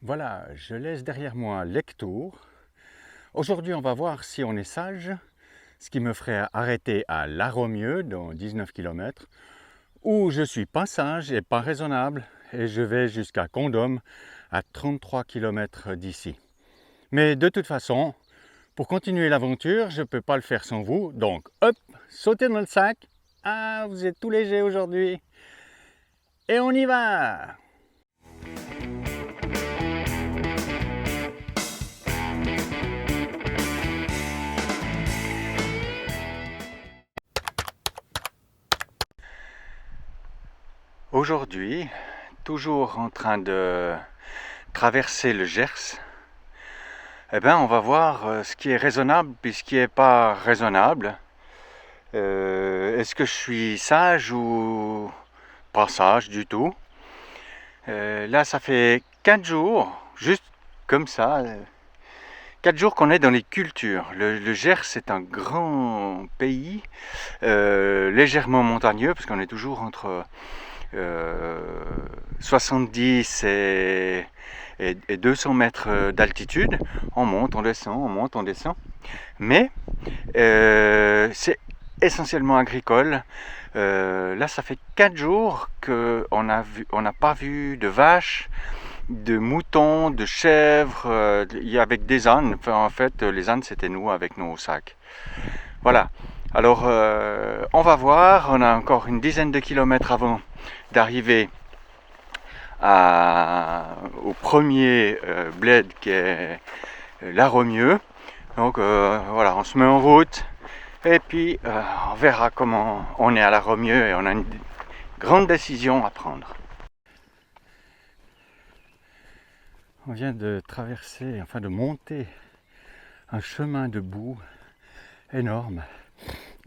Voilà, je laisse derrière moi Lectoure. Aujourd'hui, on va voir si on est sage, ce qui me ferait arrêter à La Romieux, dans 19 km, ou je suis pas sage et pas raisonnable, et je vais jusqu'à Condom, à 33 km d'ici. Mais de toute façon, pour continuer l'aventure, je ne peux pas le faire sans vous, donc hop, sautez dans le sac. Ah, vous êtes tout léger aujourd'hui. Et on y va! Aujourd'hui, toujours en train de traverser le Gers, on va voir ce qui est raisonnable et ce qui n'est pas raisonnable. Est-ce que je suis sage ou pas sage du tout? Là, ça fait 4 jours, juste comme ça, 4 jours qu'on est dans les cultures. Le Gers, c'est un grand pays, légèrement montagneux, parce qu'on est toujours entre 70 et 200 mètres d'altitude. On monte, on descend, on monte, on descend. Mais c'est essentiellement agricole. Là, ça fait 4 jours qu'on n'a pas vu de vaches, de moutons, de chèvres, avec des ânes. Enfin, en fait, les ânes, c'était nous avec nos sacs. Voilà. Alors, on va voir. On a encore une dizaine de kilomètres avant d'arriver au premier bled qui est La Romieux. Donc voilà, on se met en route et puis on verra comment on est à La Romieux et on a une grande décision à prendre. On vient de traverser, enfin de monter un chemin de boue énorme,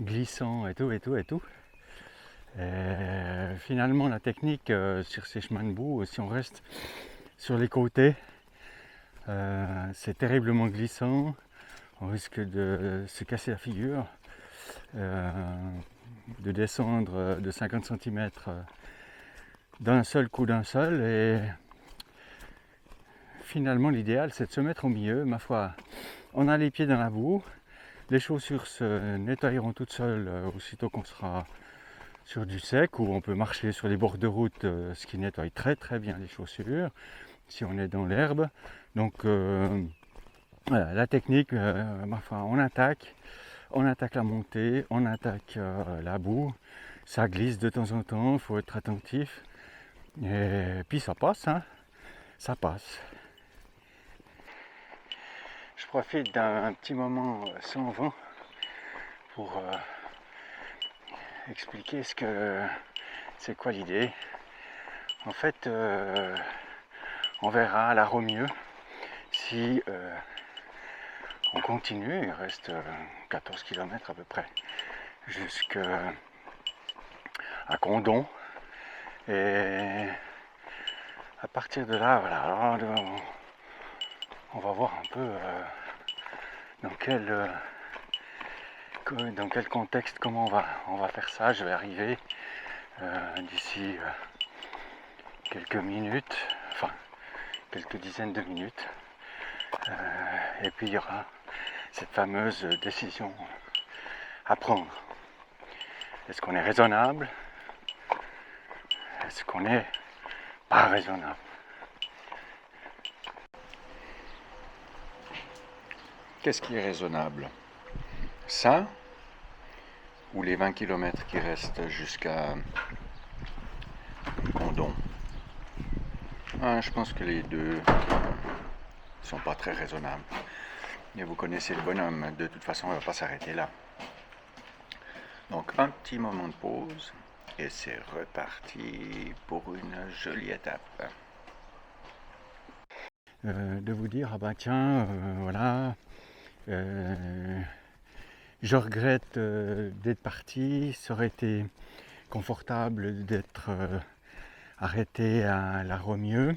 glissant et tout et tout et tout. Et finalement, la technique sur ces chemins de boue, si on reste sur les côtés, c'est terriblement glissant. On risque de se casser la figure, de descendre de 50 cm d'un seul coup d'un seul. Et finalement, l'idéal, c'est de se mettre au milieu. Ma foi, on a les pieds dans la boue. Les chaussures se nettoieront toutes seules aussitôt qu'on sera sur du sec, ou on peut marcher sur les bords de route, ce qui nettoie très très bien les chaussures si on est dans l'herbe. Donc voilà, la technique, on attaque la montée, on attaque la boue, ça glisse de temps en temps, il faut être attentif, et puis ça passe, hein, ça passe. Je profite d'un petit moment sans vent pour expliquer c'est quoi l'idée. En fait, on verra à La Romieux si on continue. Il reste 14 km à peu près jusqu'à Condom. Et à partir de là, voilà, alors, on va voir un peu dans quel contexte, comment on va faire ça. Je vais arriver d'ici quelques minutes, enfin quelques dizaines de minutes. Et puis il y aura cette fameuse décision à prendre. Est-ce qu'on est raisonnable? Est-ce qu'on n'est pas raisonnable? Qu'est-ce qui est raisonnable? Ça ou les 20 km qui restent jusqu'à Condom? Je pense que les deux ne sont pas très raisonnables. Et vous connaissez le bonhomme, de toute façon, on ne va pas s'arrêter là. Donc un petit moment de pause et c'est reparti pour une jolie étape. De vous dire, ah bah tiens, voilà, je regrette d'être parti, ça aurait été confortable d'être arrêté à La Romieux.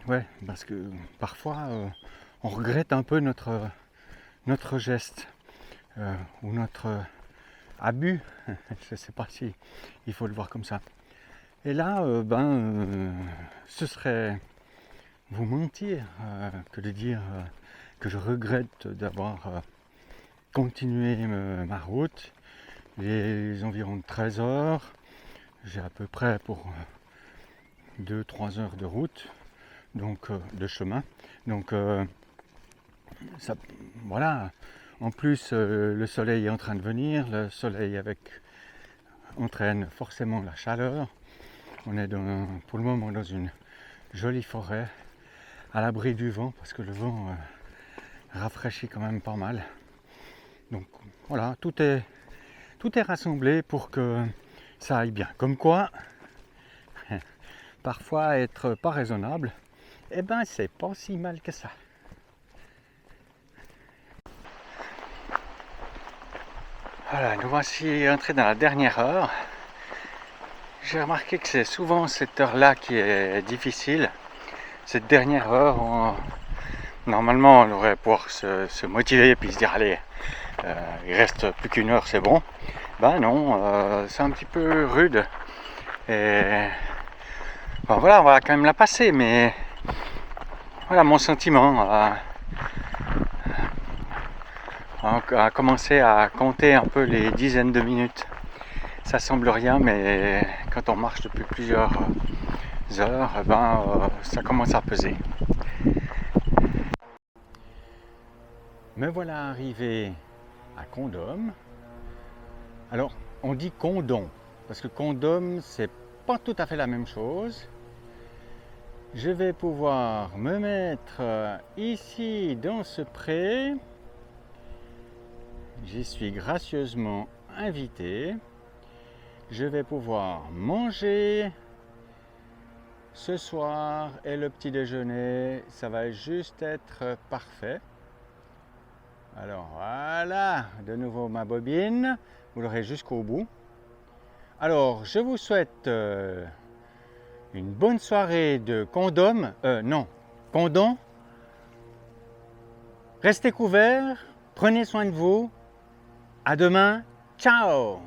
Ouais, parce que parfois on regrette un peu notre geste ou notre abus. Je ne sais pas si il faut le voir comme ça. Et là, ce serait vous mentir que de dire que je regrette d'avoir continué ma route. Les environs de 13 heures, j'ai à peu près pour 2-3 heures de route, donc de chemin. Donc ça, voilà. En plus, le soleil est en train de venir. Le soleil entraîne forcément la chaleur. On est pour le moment dans une jolie forêt, à l'abri du vent, parce que le vent rafraîchit quand même pas mal. Donc voilà, tout est rassemblé pour que ça aille bien. Comme quoi, parfois être pas raisonnable, eh ben c'est pas si mal que ça. Voilà, nous voici entrés dans la dernière heure. J'ai remarqué que c'est souvent cette heure-là qui est difficile. Cette dernière heure, normalement on devrait pouvoir se motiver et puis se dire allez, il reste plus qu'une heure, c'est bon. Ben non, c'est un petit peu rude. Et voilà, on va quand même la passer, mais voilà mon sentiment a commencé à compter un peu les dizaines de minutes. Ça semble rien, mais quand on marche depuis plusieurs heures, ça commence à peser. Me voilà arrivé à Condom. Alors, on dit Condom, parce que Condom, c'est pas tout à fait la même chose. Je vais pouvoir me mettre ici dans ce pré. J'y suis gracieusement invité. Je vais pouvoir manger ce soir et le petit déjeuner. Ça va juste être parfait. Alors voilà, de nouveau ma bobine. Vous l'aurez jusqu'au bout. Alors, je vous souhaite une bonne soirée de condom. Condom. Restez couverts, prenez soin de vous. À demain. Ciao!